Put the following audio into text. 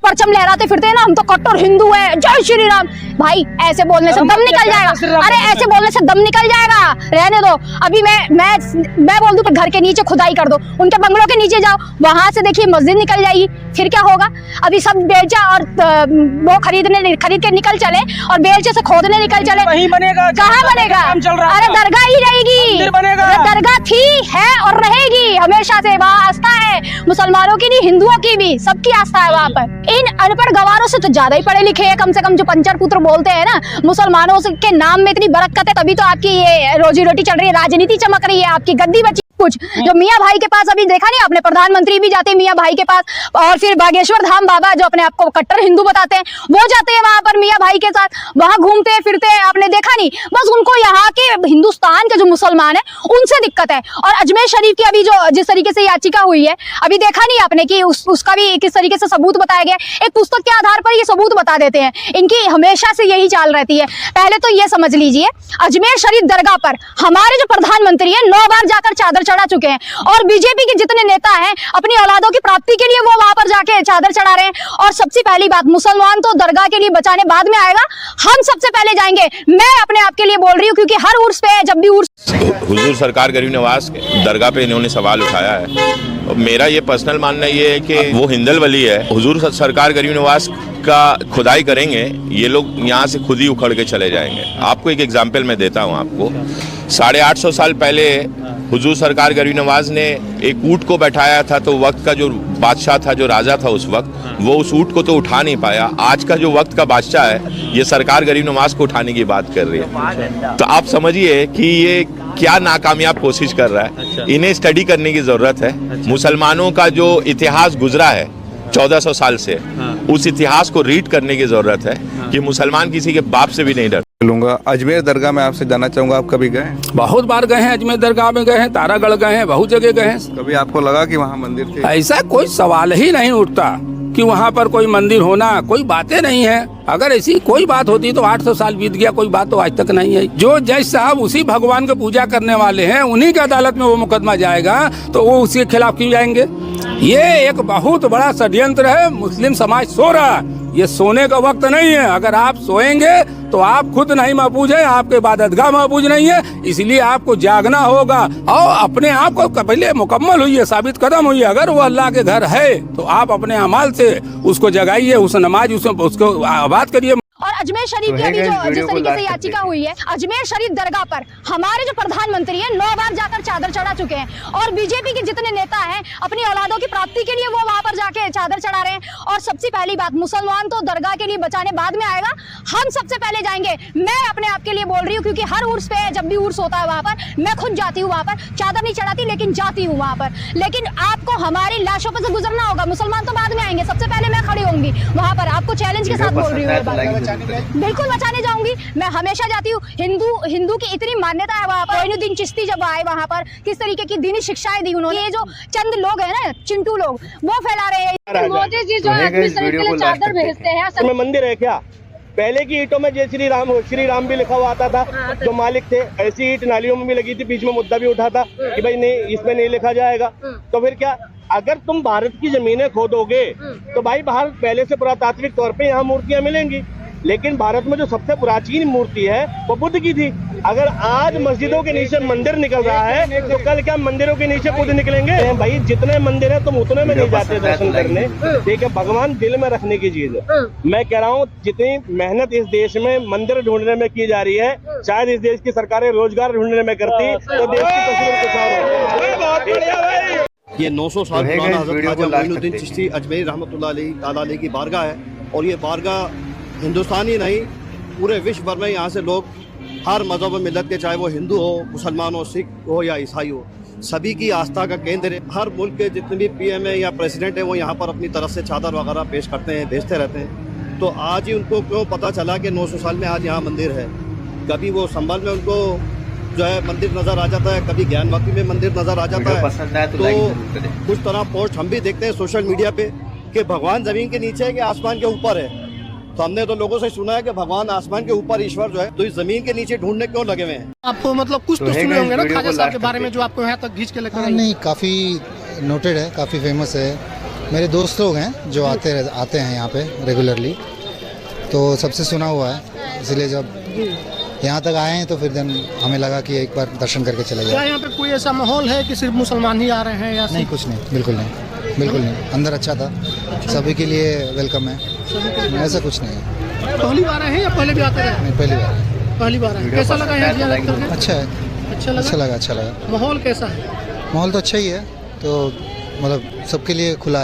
परचम लहराते फिरते हैं ना, हम तो कट्टर हिंदू है, जय श्री राम। भाई ऐसे बोलने से दम निकल जाएगा, अरे ऐसे बोलने से दम निकल जाएगा, रहने दो। अभी मैं बोल दूं घर के नीचे खुदाई कर दो, उनके बंगलों के नीचे जाओ, वहां से देखिए मस्जिद निकल जाएगी, फिर क्या होगा? अभी सब बेलचा और वो खरीद के निकल चले और बेलचे से खोदने निकल चले, वहीं बनेगा, कहाँ बनेगा? अरे दरगाह ही रहेगी, दरगाह थी, है और रहेगी हमेशा से। वहाँ आस्था है मुसलमानों की नहीं, हिंदुओं की भी, सबकी आस्था है वहाँ पर। इन अनपढ़ गवारों से तो ज्यादा ही पढ़े लिखे हैं, कम से कम जो पंचर पुत्र बोलते हैं ना, मुसलमानों के नाम में इतनी बरकत है, तभी तो आपकी ये रोजी रोटी चल रही है, राजनीति चमक रही है, आपकी गद्दी बची कुछ। जो मियाँ भाई के पास अभी देखा नहीं आपने, प्रधानमंत्री भी जाते हैं मियाँ भाई के पास, और फिर बागेश्वर धाम बाबा जो अपने आप को कट्टर हिंदू बताते हैं, वो जाते हैं वहां पर मियाँ भाई के साथ, वहां घूमते फिरते हैं, आपने देखा नहीं? बस उनको यहाँ के हिंदुस्तान के जो मुसलमान है उनसे दिक्कत है। और अजमेर शरीफ की अभी जो जिस तरीके से याचिका हुई है, अभी देखा नहीं आपने कि उसका भी किस तरीके से सबूत बताया गया। एक पुस्तक के आधार पर ये सबूत बता देते हैं, इनकी हमेशा से यही चाल रहती है। पहले तो ये समझ लीजिए, अजमेर शरीफ दरगाह पर हमारे जो प्रधानमंत्री है 9 बार जाकर चादर चढ़ा चुके हैं, और बीजेपी के जितने नेता हैं अपनी औलादों की प्राप्ति के लिए वो वहां पर जाके चादर चढ़ा रहे हैं। और सबसे पहली बात, मुसलमान तो दरगाह के लिए बचाने बाद में आएगा, हम सबसे पहले जाएंगे। मैं अपने आप के लिए बोल रही हूँ, क्योंकि हर उर्स पे जब भी उर्स हुजूर सरकार गरीब नवाज दरगाह पे इन्होंने सवाल उठाया है, और मेरा ये पर्सनल मानना ये है कि वो हिंदल वली है। हुजूर सरकार गरीब नवाज का खुदाई करेंगे, ये लोग यहाँ से खुद ही उखड़ के चले जाएंगे। आपको एक एग्जाम्पल मैं देता हूँ आपको। 850 साल पहले हुजूर सरकार गरीब नवाज ने एक ऊँट को बैठाया था, तो वक्त का जो बादशाह था, जो राजा था उस वक्त, वो उस ऊँट को तो उठा नहीं पाया। आज का जो वक्त का बादशाह है, ये सरकार गरीब नवाज को उठाने की बात कर रही है। तो आप समझिए कि ये क्या नाकामयाब कोशिश कर रहा है। इन्हें स्टडी करने की जरूरत है। मुसलमानों का जो इतिहास गुजरा है 1400 साल से, उस इतिहास को रीड करने की जरूरत है कि मुसलमान किसी के बाप से भी नहीं डरते। लूंगा अजमेर दरगाह में आपसे जानना चाहूंगा, आप कभी गए? बहुत बार गए हैं, अजमेर दरगाह में गए हैं, तारागढ़ गए हैं, बहुत जगह गए हैं। कभी आपको लगा कि वहाँ मंदिर थे? ऐसा कोई सवाल ही नहीं उठता कि वहाँ पर कोई मंदिर होना, कोई बातें नहीं है। अगर ऐसी कोई बात होती तो 800 साल बीत गया, कोई बात तो आज तक नहीं है। जो जज साहब उसी भगवान को पूजा करने वाले हैं, उन्हीं की अदालत में वो मुकदमा जाएगा, तो वो उसके खिलाफ क्यों जाएंगे? ये एक बहुत बड़ा षड्यंत्र है। मुस्लिम समाज सो रहा है, ये सोने का वक्त नहीं है। अगर आप सोएंगे तो आप खुद नहीं महफूज है, आपके इबादतगाह महफूज नहीं है, इसलिए आपको जागना होगा और अपने आप को पहले मुकम्मल हुई है, साबित कदम हुई है। अगर वो अल्लाह के घर है तो आप अपने अमाल से उसको जगाइए, उस नमाज उसको आबाद करिए। और अजमेर शरीफ की अभी जो जिस तरीके से याचिका हुई है, अजमेर शरीफ दरगाह पर हमारे जो प्रधानमंत्री हैं 9 बार जाकर चादर चढ़ा चुके हैं, और बीजेपी के जितने नेता हैं अपनी औलादों की प्राप्ति के लिए वो वहां पर जाके चादर चढ़ा रहे हैं। और सबसे पहली बात, मुसलमान तो दरगाह के लिए बचाने बाद में आएगा, हम सबसे पहले जाएंगे। मैं अपने आप के लिए बोल रही हूँ, क्योंकि हर उर्स पे जब भी उर्स होता है वहां पर मैं खुद जाती हूँ, वहां पर चादर नहीं चढ़ाती लेकिन जाती हूँ वहां पर। लेकिन आपको हमारी लाशों पर से गुजरना होगा, मुसलमान तो बाद में आएंगे, सबसे पहले मैं खड़ी होंगी वहां पर। आपको चैलेंज के साथ बोल रही हूँ, बिल्कुल बचाने जाऊंगी। मैं हमेशा जाती हूँ। हिंदू की इतनी मान्यता है वहाँ पर। मोइनुद्दीन चिश्ती जब आए वहाँ पर, किस तरीके की दीनी शिक्षाएं दी उन्होंने। ये जो चंद लोग हैं ना, चिंटू लोग, वो फैला रहे हैं। मोदी जी जो अजमेर शरीफ के लिए चादर भेजते हैं, असल में मंदिर है क्या? पहले की ईंटों में जय श्री राम भी लिखा हुआ आता था, जो मालिक थे। ऐसी ईंट नालियों में भी लगी थी, बीच में मुद्दा भी उठा था कि भाई नहीं, इसमें नहीं लिखा जाएगा। तो फिर क्या, अगर तुम भारत की जमीनें खोदोगे तो भाई बाहर पहले से पुरातात्विक तौर पे यहाँ मूर्तियां मिलेंगी, लेकिन भारत में जो सबसे प्राचीन मूर्ति है वो बुद्ध की थी। अगर आज मस्जिदों के नीचे मंदिर निकल रहा है, तो कल क्या मंदिरों के नीचे बुद्ध निकलेंगे? भाई जितने मंदिर है तुम उतने में नहीं जाते दर्शन करने। ठीक है, भगवान दिल में रखने की चीज है। मैं कह रहा हूँ, जितनी मेहनत इस देश में मंदिर ढूंढने में की जा रही है, शायद इस देश की सरकारें रोजगार ढूंढने में करती तो देश की तस्वीर कुछ और होती। ये 900 साल पुराना हज़रत ख्वाजा मोइनुद्दीन चिश्ती अजमेरी रहमतुल्लाह अलैह की बारगाह है, और ये बारगाह हिंदुस्तान ही नहीं पूरे विश्व भर में यहाँ से लोग हर मज़हब मिलत के, चाहे वो हिंदू हो, मुसलमान हो, सिख हो या ईसाई हो, सभी की आस्था का केंद्र है। हर मुल्क के जितने भी पीएम है या प्रेसिडेंट है, वो यहाँ पर अपनी तरफ से चादर वगैरह पेश करते हैं, भेजते रहते हैं। तो आज ही उनको क्यों पता चला कि 900 साल में आज यहाँ मंदिर है? कभी वो संभल में उनको जो है मंदिर नज़र आ जाता है, कभी ज्ञानवापी में मंदिर नज़र आ जाता है। तो कुछ तरह पोस्ट हम भी देखते हैं सोशल मीडिया पे कि भगवान ज़मीन के नीचे है कि आसमान के ऊपर है। तो हमने तो लोगों से सुना है कि भगवान आसमान के ऊपर ईश्वर जो है, तो इस जमीन के नीचे ढूंढने क्यों लगे हुए हैं? आपको मतलब कुछ तो सुने होंगे ना ख्वाजा साहब के बारे में, जो आपको यहाँ तक खींच के लेकर? नहीं, काफ़ी नोटेड है, काफ़ी फेमस है। मेरे दोस्त लोग हैं जो आते हैं यहाँ पे रेगुलरली, तो सबसे सुना हुआ है, इसलिए जब यहाँ तक आए हैं तो फिर हमें लगा कि एक बार दर्शन करके चले क्या जाए। यहाँ पे कोई ऐसा माहौल है कि सिर्फ मुसलमान ही आ रहे हैं या नहीं, कुछ नहीं, बिल्कुल नहीं, बिल्कुल नहीं। अंदर अच्छा था, सभी के लिए वेलकम है, ऐसा कुछ नहीं है। पहली बार आए हैं या पहले भी आते रहे? नहीं, पहली बार है। पहली बार आए। कैसा लगा यहाँ जियारत करके? अच्छा है, अच्छा लगा। माहौल कैसा है? माहौल तो अच्छा ही है, तो मतलब सबके लिए खुला